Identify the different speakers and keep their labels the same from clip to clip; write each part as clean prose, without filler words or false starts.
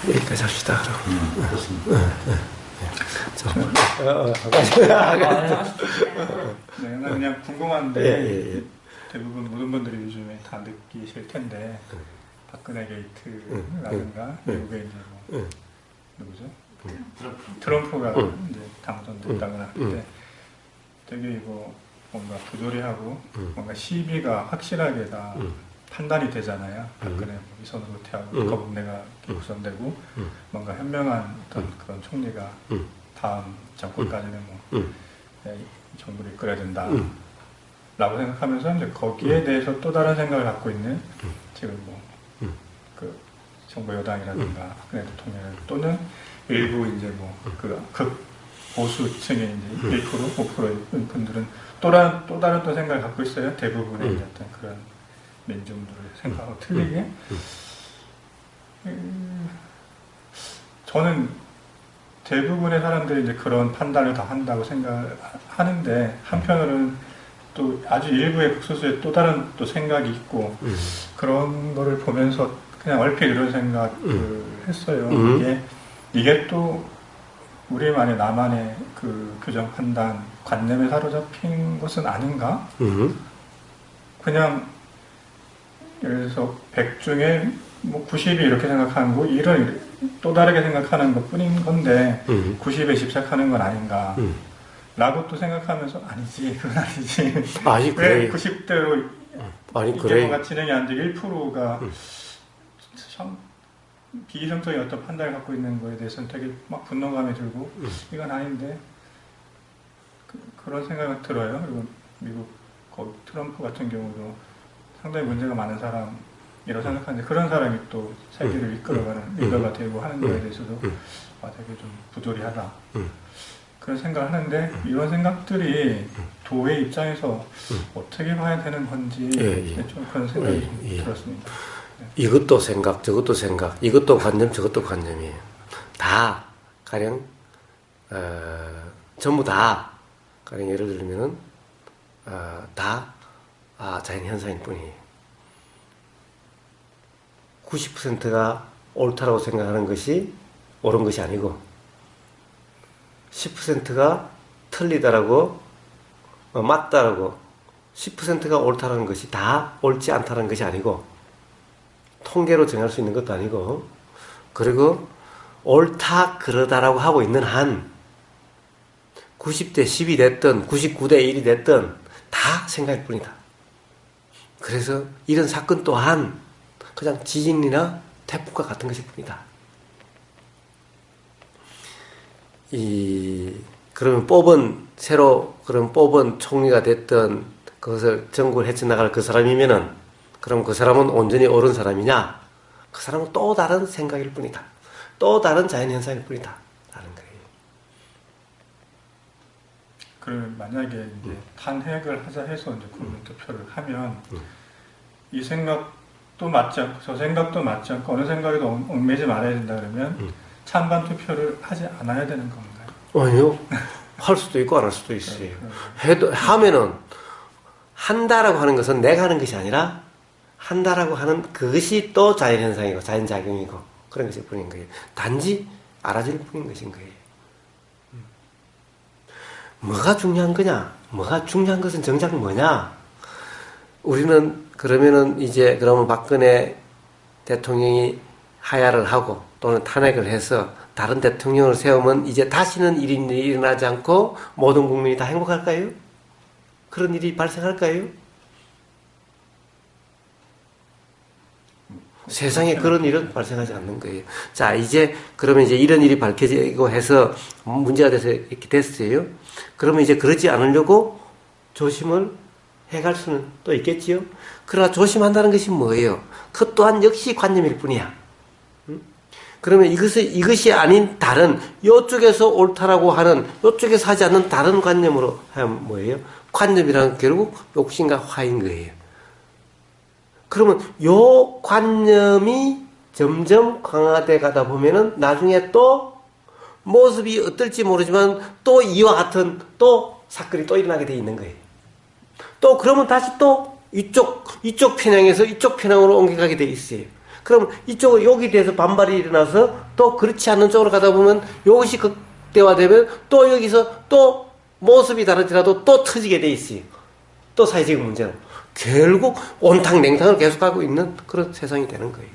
Speaker 1: 여기까지 합시다.
Speaker 2: 그렇습니다.
Speaker 3: 네, 그냥 궁금한데
Speaker 1: 예.
Speaker 3: 대부분 모든 분들이 요즘에 다 느끼실 텐데 박근혜 게이트라든가 미국에 이제 뭐 누구죠? 트럼프가 이제 당선됐다거나 할 때 되게 이거 뭔가 부조리하고 뭔가 시비가 확실하게 다 판단이 되잖아요. 박근혜 이 선으로 퇴하고 거북내가 구성되고 뭔가 현명한 어떤 그런 총리가 다음 정권까지는 뭐 정부를 이끌어야 된다. 라고 생각하면서 이제 거기에 대해서 또 다른 생각을 갖고 있는 지금 뭐 그 정부 여당이라든가 박근혜 대통령 또는 일부 이제 뭐 그 극 보수층의 이제 1%, 5%의 분들은 또 다른 또 생각을 갖고 있어요. 대부분의 이제 어떤 그런 민중들의 생각하고 틀리게. 저는 대부분의 사람들이 이제 그런 판단을 다 한다고 생각하는데 한편으로는 또 아주 일부의 극소수의 또 다른 또 생각이 있고 그런 거를 보면서 그냥 얼핏 이런 생각을 했어요. 이게 또 우리만의 나만의 그 규정 판단 관념에 사로잡힌 것은 아닌가? 그냥 예를 들어서 100 중에 뭐 90이 이렇게 생각하는 거 이런 또 다르게 생각하는 것 뿐인 건데 90에 집착하는 건 아닌가? 라고 또 생각하면서 아니지 그건 아니지
Speaker 1: 아니 그래
Speaker 3: 90대로
Speaker 1: 아니
Speaker 3: 이
Speaker 1: 그래
Speaker 3: 경우가 진행이 안 되고 1%가 참 비이성적인 어떤 판단을 갖고 있는 거에 대해서는 되게 막 분노감이 들고 이건 아닌데 그런 생각이 들어요. 그리고 미국 거기 트럼프 같은 경우도 상당히 문제가 많은 사람이라고 생각하는데 그런 사람이 또 세계를 이끌어가는 리더가 되고 하는 거에 대해서도 되게 좀 부조리하다 그런 생각을 하는데 이런 생각들이 도의 입장에서 어떻게 봐야 되는 건지 좀 그런 생각이 들었습니다.
Speaker 1: 이것도 생각, 저것도 생각, 이것도 관념, 저것도 관념이에요. 다 가령 전부 다 가령 예를 들면은 다 자연 현상일 뿐이에요. 90%가 옳다라고 생각하는 것이 옳은 것이 아니고 10%가 틀리다라고 맞다라고 10%가 옳다라는 것이 다 옳지 않다는 것이 아니고 통계로 정할 수 있는 것도 아니고 그리고 옳다 그러다라고 하고 있는 한 90대 10이 됐든 99대 1이 됐든 다 생각일 뿐이다. 그래서 이런 사건 또한 그냥 지진이나 태풍과 같은 것일 뿐이다. 그러면 새로 뽑은 총리가 됐든 그것을 정국을 헤쳐나갈 그 사람이면은 그럼 그 사람은 온전히 옳은 사람이냐? 그 사람은 또 다른 생각일 뿐이다. 또 다른 자연현상일 뿐이다. 라는 거예요.
Speaker 3: 그러면 만약에 이제 탄핵을 하자 해서 이제 국민투표를 하면 이 생각도 맞지 않고 저 생각도 맞지 않고 어느 생각에도 얽매지 말아야 된다 그러면 찬반 투표를 하지 않아야 되는 건가요?
Speaker 1: 아니요. 할 수도 있고 안 할 수도 있어요. 하면은 한다라고 하는 것은 내가 하는 것이 아니라 한다라고 하는 그것이 또 자연현상이고 자연작용이고 그런 것일 뿐인 거예요. 단지 알아줄 뿐인 것인 거예요. 뭐가 중요한 거냐? 뭐가 중요한 것은 정작 뭐냐? 우리는 그러면 박근혜 대통령이 하야를 하고 또는 탄핵을 해서 다른 대통령을 세우면 이제 다시는 일이 일어나지 않고 모든 국민이 다 행복할까요? 그런 일이 발생할까요? 세상에 그런 일은 발생하지 않는 거예요. 자, 그러면 이런 일이 밝혀지고 해서 문제가 돼서 이렇게 됐어요. 그러면 이제 그러지 않으려고 조심을 해갈 수는 또 있겠지요. 그러나 조심한다는 것이 뭐예요? 그 또한 역시 관념일 뿐이야. 그러면 이것이 아닌 다른, 이쪽에서 옳다라고 하는, 이쪽에서 하지 않는 다른 관념으로 하면 뭐예요? 관념이란 결국 욕심과 화인 거예요. 그러면 요 관념이 점점 강화돼 가다 보면은 나중에 또 모습이 어떨지 모르지만 또 이와 같은 또 사건이 또 일어나게 돼 있는 거예요. 또 그러면 다시 또 이쪽 편향에서 이쪽 편향으로 옮겨가게 돼 있어요. 그럼 이쪽은 여기 대해서 반발이 일어나서 또 그렇지 않는 쪽으로 가다 보면 이것이 극대화되면 또 여기서 또 모습이 다르더라도 또 터지게 돼 있어요. 또 사회적인 문제로. 결국 온탕 냉탕을 계속하고 있는 그런 세상이 되는 거예요.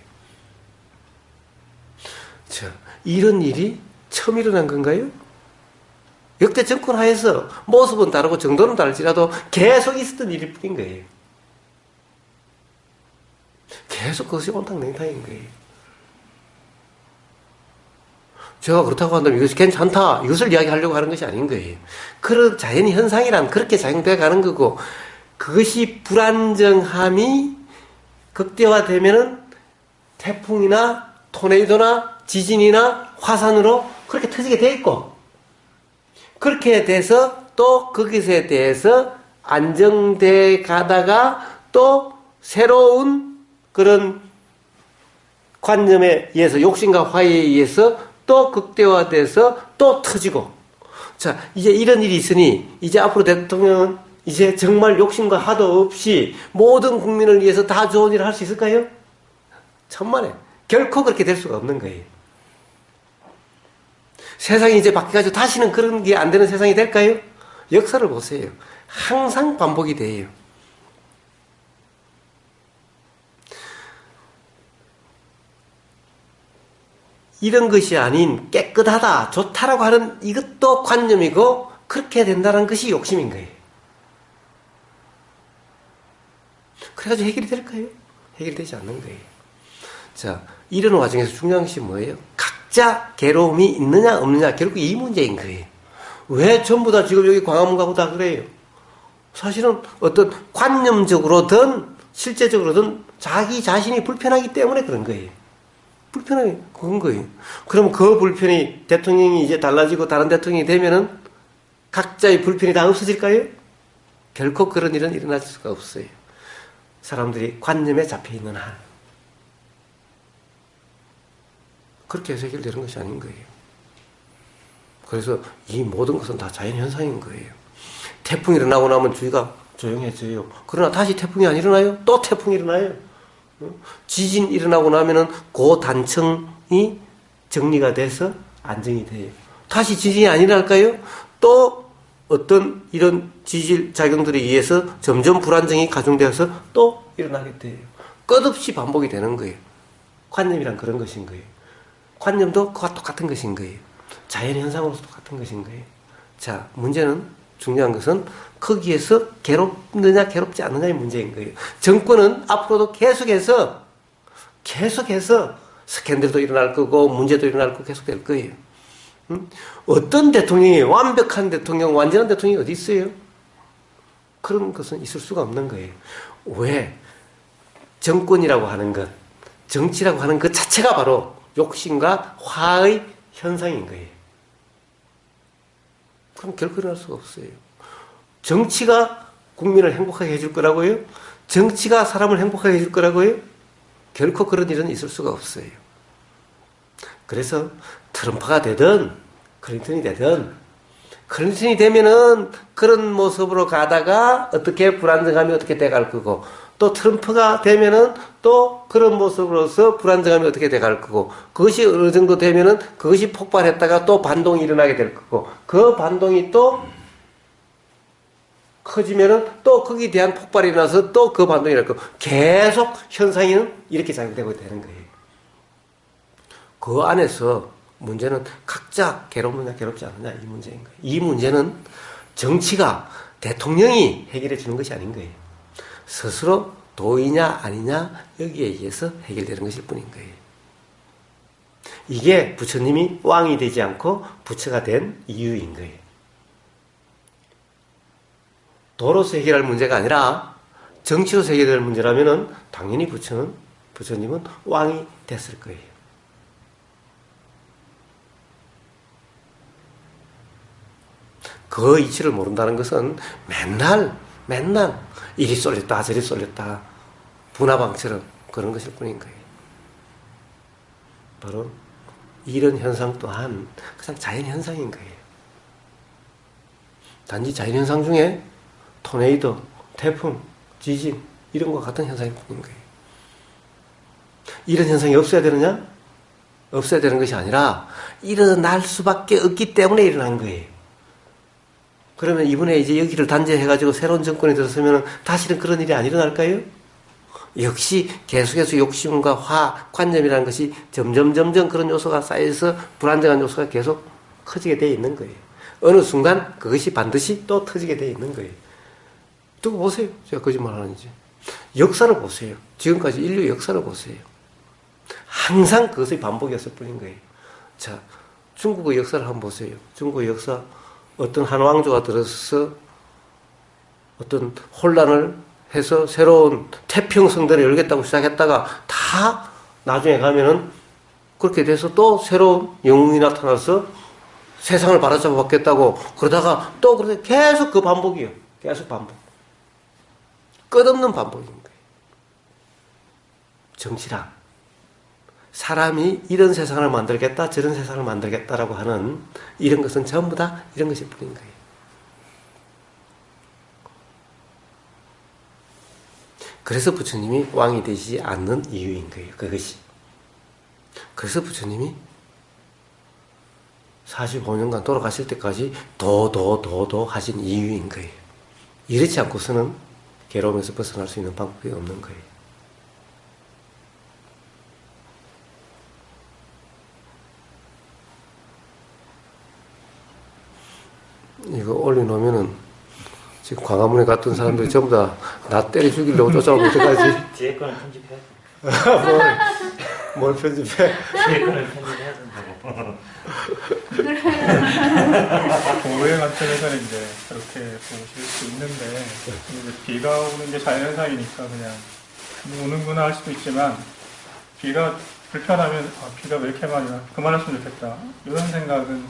Speaker 1: 자, 이런 일이 처음 일어난 건가요? 역대 정권 하에서 모습은 다르고 정도는 다를지라도 계속 있었던 일일 뿐인 거예요. 계속 그것이 온탕냉탕인 거예요. 제가 그렇다고 한다면 이것이 괜찮다, 이것을 이야기하려고 하는 것이 아닌 거예요. 그런 자연 현상이란 그렇게 작용되어 가는 거고, 그것이 불안정함이 극대화되면은 태풍이나 토네이도나 지진이나 화산으로 그렇게 터지게 돼 있고, 그렇게 돼서 또 거기에 대해서 안정돼 가다가 또 새로운 그런 관념에 의해서, 욕심과 화에 의해서 또 극대화돼서 또 터지고. 자, 이제 이런 일이 있으니 이제 앞으로 대통령은 이제 정말 욕심과 화도 없이 모든 국민을 위해서 다 좋은 일을 할 수 있을까요? 천만에. 결코 그렇게 될 수가 없는 거예요. 세상이 이제 바뀌어가지고 다시는 그런 게 안 되는 세상이 될까요? 역사를 보세요. 항상 반복이 돼요. 이런 것이 아닌 깨끗하다, 좋다라고 하는 이것도 관념이고, 그렇게 된다는 것이 욕심인 거예요. 그래가지고 해결이 될까요? 해결되지 않는 거예요. 자, 이런 와중에서 중요한 것이 뭐예요? 각자 괴로움이 있느냐 없느냐, 결국 이 문제인 거예요. 왜 전부 다 지금 여기 광화문 가고 다 그래요? 사실은 어떤 관념적으로든 실제적으로든 자기 자신이 불편하기 때문에 그런 거예요. 불편하게 그런 거예요. 그럼 그 불편이 대통령이 이제 달라지고 다른 대통령이 되면은 각자의 불편이 다 없어질까요? 결코 그런 일은 일어날 수가 없어요. 사람들이 관념에 잡혀 있는 한. 그렇게 해서 해결되는 것이 아닌 거예요. 그래서 이 모든 것은 다 자연현상인 거예요. 태풍이 일어나고 나면 주위가 조용해져요. 그러나 다시 태풍이 안 일어나요? 또 태풍이 일어나요. 지진 일어나고 나면은 그 단층이 정리가 돼서 안정이 돼요. 다시 지진이 안 일어날까요? 또 어떤 이런 지질 작용들에 의해서 점점 불안정이 가중되어서 또 일어나게 돼요. 끝없이 반복이 되는 거예요. 관념이란 그런 것인 거예요. 관념도 그와 똑같은 것인 거예요. 자연현상으로서 똑같은 것인 거예요. 자, 문제는, 중요한 것은 거기에서 괴롭느냐 괴롭지 않느냐의 문제인 거예요. 정권은 앞으로도 계속해서 스캔들도 일어날 거고 문제도 일어날 거고 계속 될 거예요. 어떤 대통령이, 완벽한 대통령, 완전한 대통령이 어디 있어요? 그런 것은 있을 수가 없는 거예요. 왜? 정권이라고 하는 것, 정치라고 하는 것 자체가 바로 욕심과 화의 현상인 거예요. 그럼 결코 일어날 수가 없어요. 정치가 국민을 행복하게 해줄 거라고요? 정치가 사람을 행복하게 해줄 거라고요? 결코 그런 일은 있을 수가 없어요. 그래서 트럼프가 되든 클린턴이 되든, 클린턴이 되면은 그런 모습으로 가다가 어떻게 불안정함이 어떻게 돼갈 거고, 또 트럼프가 되면은 또 그런 모습으로서 불안정함이 어떻게 돼갈 거고, 그것이 어느 정도 되면은 그것이 폭발했다가 또 반동이 일어나게 될 거고, 그 반동이 또 커지면은 또 거기에 대한 폭발이 일어나서 또 그 반동이 일어날 거고, 계속 현상이 이렇게 작용되고 되는 거예요. 그 안에서 문제는 각자 괴롭느냐 괴롭지 않느냐 이 문제인 거예요. 이 문제는 정치가, 대통령이 해결해 주는 것이 아닌 거예요. 스스로 도의냐 아니냐 여기에 의해서 해결되는 것일 뿐인 거예요. 이게 부처님이 왕이 되지 않고 부처가 된 이유인 거예요. 도로서 해결할 문제가 아니라 정치로서 해결될 문제라면은 당연히 부처님은 왕이 됐을 거예요. 그 이치를 모른다는 것은 맨날 이리 쏠렸다 저리 쏠렸다 분화방처럼 그런 것일 뿐인 거예요. 바로 이런 현상 또한 그냥 자연현상인 거예요. 단지 자연현상 중에 토네이도, 태풍, 지진 이런 것 같은 현상일 뿐인 거예요. 이런 현상이 없어야 되느냐? 없어야 되는 것이 아니라 일어날 수밖에 없기 때문에 일어난 거예요. 그러면 이번에 이제 여기를 단죄해가지고 새로운 정권이 들어서면 다시는 그런 일이 안 일어날까요? 역시 계속해서 욕심과 관념이라는 것이 점점 그런 요소가 쌓여서 불안정한 요소가 계속 커지게 되어 있는 거예요. 어느 순간 그것이 반드시 또 터지게 되어 있는 거예요. 두고 보세요. 제가 거짓말 하는지. 역사를 보세요. 지금까지 인류 역사를 보세요. 항상 그것의 반복이었을 뿐인 거예요. 자, 중국의 역사를 한번 보세요. 중국의 역사, 어떤 한 왕조가 들어서 어떤 혼란을 해서 새로운 태평성대를 열겠다고 시작했다가 다 나중에 가면은 그렇게 돼서 또 새로운 영웅이 나타나서 세상을 바로잡아 받겠다고 그러다가 또 그렇게 계속 그 반복이에요. 계속 반복. 끝없는 반복인 거예요. 정치란 사람이 이런 세상을 만들겠다, 저런 세상을 만들겠다라고 하는 이런 것은 전부 다 이런 것일 뿐인 거예요. 그래서 부처님이 왕이 되시지 않는 이유인 거예요. 그것이. 그래서 부처님이 45년간 돌아가실 때까지 더 하신 이유인 거예요. 이렇지 않고서는 괴로움에서 벗어날 수 있는 방법이 없는 거예요. 이거 올려놓으면은 지금 광화문에 갔던 사람들이 전부 다 나 때려 죽이려고 쫓아오면 어떡하지?
Speaker 2: 뒤에 거는 편집해.
Speaker 1: 뭘 편집해?
Speaker 2: 뒤에 거는 편집해야 된다고.
Speaker 3: 고해 관점에서는 이제 그렇게 보실 수 있는데 이제 비가 오는 게 자연현상이니까 그냥 오는구나 할 수도 있지만 비가 불편하면 비가 왜 이렇게 많이 와? 그만했으면 좋겠다. 이런 생각은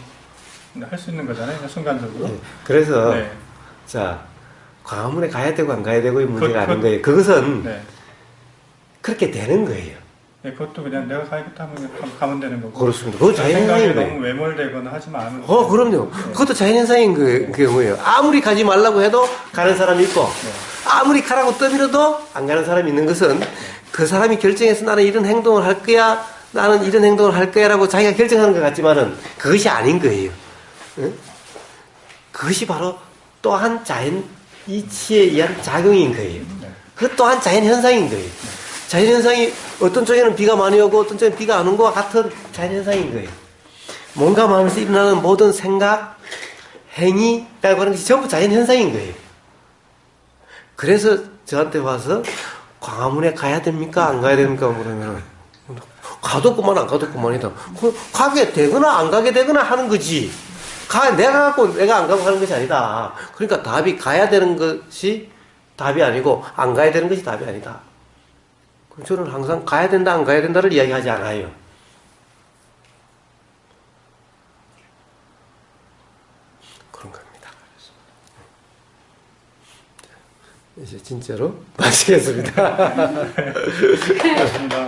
Speaker 3: 할 수 있는 거잖아요. 그냥 순간적으로.
Speaker 1: 네. 그래서
Speaker 3: 네.
Speaker 1: 자 광화문에 가야 되고 안 가야 되고의 문제가 아닌 거예요. 그것은
Speaker 3: 네.
Speaker 1: 그렇게 되는 거예요.
Speaker 3: 네, 그것도 그냥 내가 가야겠다 하면 가면 되는 거고.
Speaker 1: 그렇습니다. 그거
Speaker 3: 생각에
Speaker 1: 자연현상인
Speaker 3: 너무
Speaker 1: 거예요.
Speaker 3: 외몰되거나 하지만 않으면.
Speaker 1: 그럼요.
Speaker 3: 네.
Speaker 1: 그것도 자연현상인 경우예요. 아무리 가지 말라고 해도 가는 사람이 있고, 아무리 가라고 떠밀어도 안 가는 사람이 있는 것은 그 사람이 결정해서 나는 이런 행동을 할 거야, 나는 이런 행동을 할 거야 라고 자기가 결정하는 것 같지만은 그것이 아닌 거예요. 응? 그것이 바로 또한 자연 이치에 의한 작용인 거예요. 그 또한 자연현상인 거예요. 자연현상이 어떤 쪽에는 비가 많이 오고 어떤 쪽에는 비가 안 온 것과 같은 자연현상인 거예요. 뭔가 마음에서 일어나는 모든 생각, 행위라고 하는 것이 전부 자연현상인 거예요. 그래서 저한테 와서 광화문에 가야 됩니까? 안 가야 됩니까? 그러면 가도 그만 안 가도 그만이다. 가게 되거나 안 가게 되거나 하는 거지. 내가 갖고 내가 안 가고 하는 것이 아니다. 그러니까 답이 가야 되는 것이 답이 아니고 안 가야 되는 것이 답이 아니다. 저는 항상 가야 된다 안 가야 된다를 이야기하지 않아요. 그런 겁니다. 이제 진짜로 마치겠습니다.
Speaker 3: 고맙습니다.